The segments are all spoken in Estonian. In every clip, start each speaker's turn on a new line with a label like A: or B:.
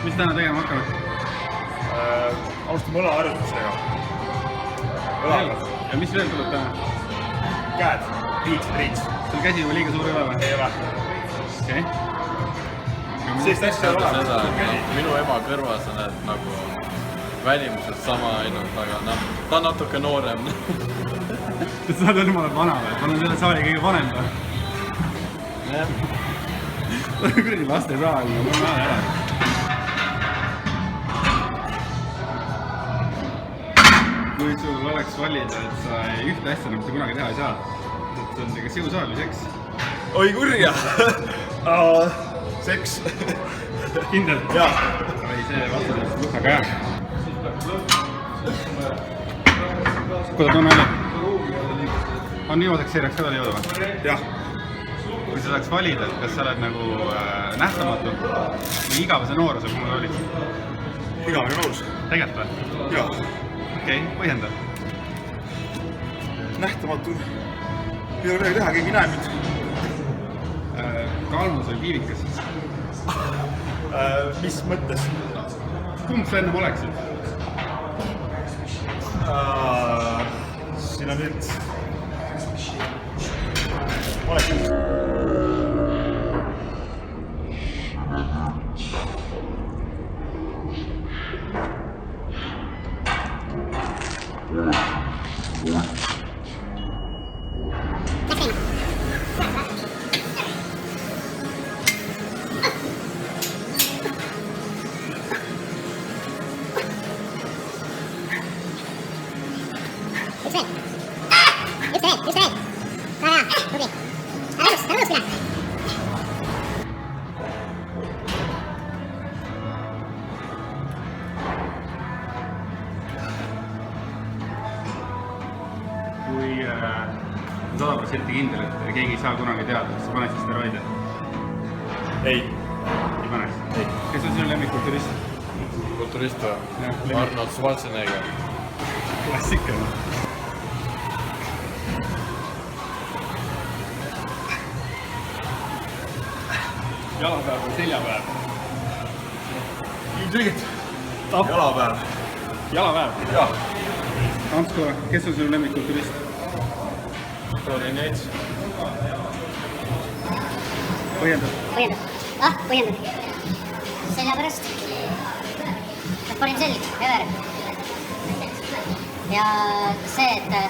A: Mis täna tegema hakkavad?
B: Alustame õlaharjutustega. Õlaga.
A: Ja mis veel tuleb täna?
B: Käed. Triits.
A: Sul käsi juba liiga suur ei ole või?
B: Ei ole.
A: Okei.
B: Sellist asja ei ole.
C: Minu ema kõrvas on nagu välimuselt sama ainult, aga ta on natuke noorem.
A: Sa oled jumala vana või? Ma olen selle saali kõige vanem või? Kuradi laste saal, ma näen ära. Kui sul oleks valida, et sa ühte asja nagu sa kunagi teha ei saa, et on kas jõusaal või seks?
B: Oi kurja! Seks.
A: Kindel?
B: Jaa.
A: Või see vastus on luhkaga jah. Kuidas tunne oli? On niimoodi seeriaks ka veel jõuda või?
B: Jah.
A: Kui sa saaks valida, et kas sa oled nagu nähtamatu või igavese nooruse, kui ma olid?
B: Igavene noorus.
A: Tegelikult või?
B: Jaa.
A: Okei, põhjenda.
B: Nähtamatu. Ei ole midagi teha, keegi näeb mind.
A: Kalmus või piivikas?
B: Mis mõttes?
A: Kumb sa ennem oleksid?
B: Siin on nüüd... Oleksid.
A: Kui 100% kindel, et keegi ei saa kunagi teada, kas sa paneksid steroide?
B: Ei.
A: Ei paneks?
B: Ei.
A: Kes on sinu lemmikkulturist?
C: Kulturist või? Arnold Schwarzenegger.
A: Klassika. Jalapäev või seljapäev?
B: Ilmselgelt. Jalapäev.
A: Jalapäev?
B: Jah.
A: Antsko, kes on sinu lemmikkulturist?
C: Tony Nets.
A: Põhjendad?
D: Põhjendad. Sellepärast. Parim selg, Ever. Ja see, et ta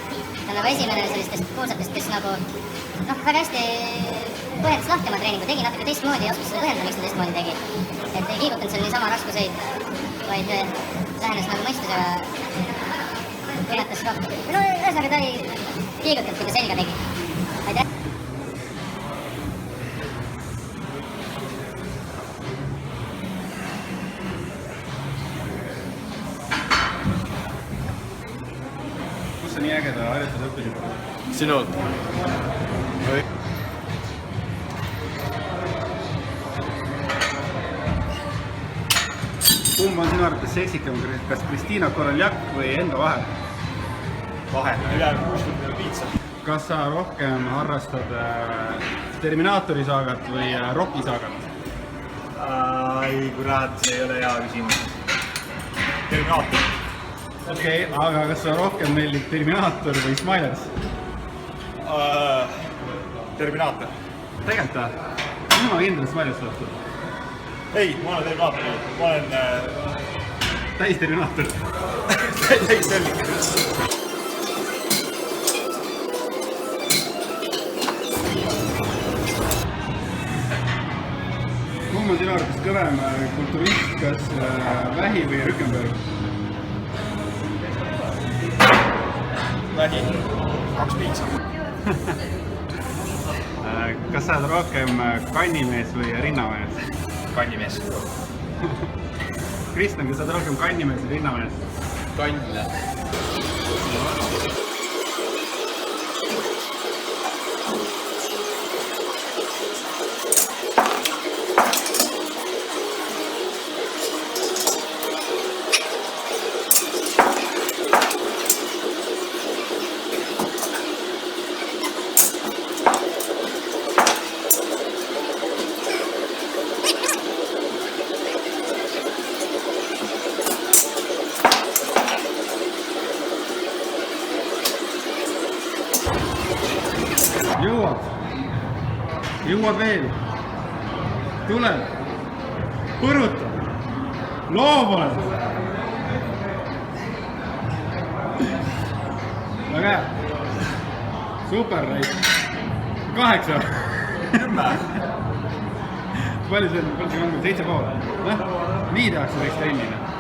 D: on nagu esimene sellistest kuulsatest, kes nagu väga hästi põhjendas lahti oma treeningu, tegi natuke teistmoodi ja oskas seda põhjendada, miks ta teistmoodi tegi. Et ei kiigutanud seal niisama raskuseid, vaid lähenes nagu mõistusega tunnetas rohkem. No ühesõnaga ta ei kiigutanud, kui ta selga tegi. Aitäh!
A: Kus sa nii ägeda harjutada õppisid?
C: Sinult.
A: Kumb on sinu arvates seksikam, kas Kristiina Koroljak või Endo Vaher?
B: Vaher. Üle 60 piitsa.
A: Kas sa rohkem harrastad Terminaatori saagat või Rocki saagat?
B: Ai, kurat, see ei ole hea küsimus. Terminaator.
A: Okei, aga kas sa rohkem meeldib Terminaator või Smilers?
B: Terminaator.
A: Tegelikult või? Mina kindlasti Smilers vastu.
B: Ei, ma olen Terminaator. Ma olen...
A: Täis Terminaator.
B: Täis selg.
A: Kumb on sinu arvates kõvem kulturist, kas Vähi või Rückenberg?
B: Vähi. 2 piitsa.
A: Kas sa oled rohkem kannimees või rinnamees?
B: Kannimees.
A: Kristjan, kas sa oled rohkem kannimees või rinnamees?
C: Kannile.
A: jõuad veel. Tuleb. Põruta. Loov oled. Väga hea. Super, Rait. 8.
B: 10.
A: Palju see on? 7,5. Nii tehakse teist trenni.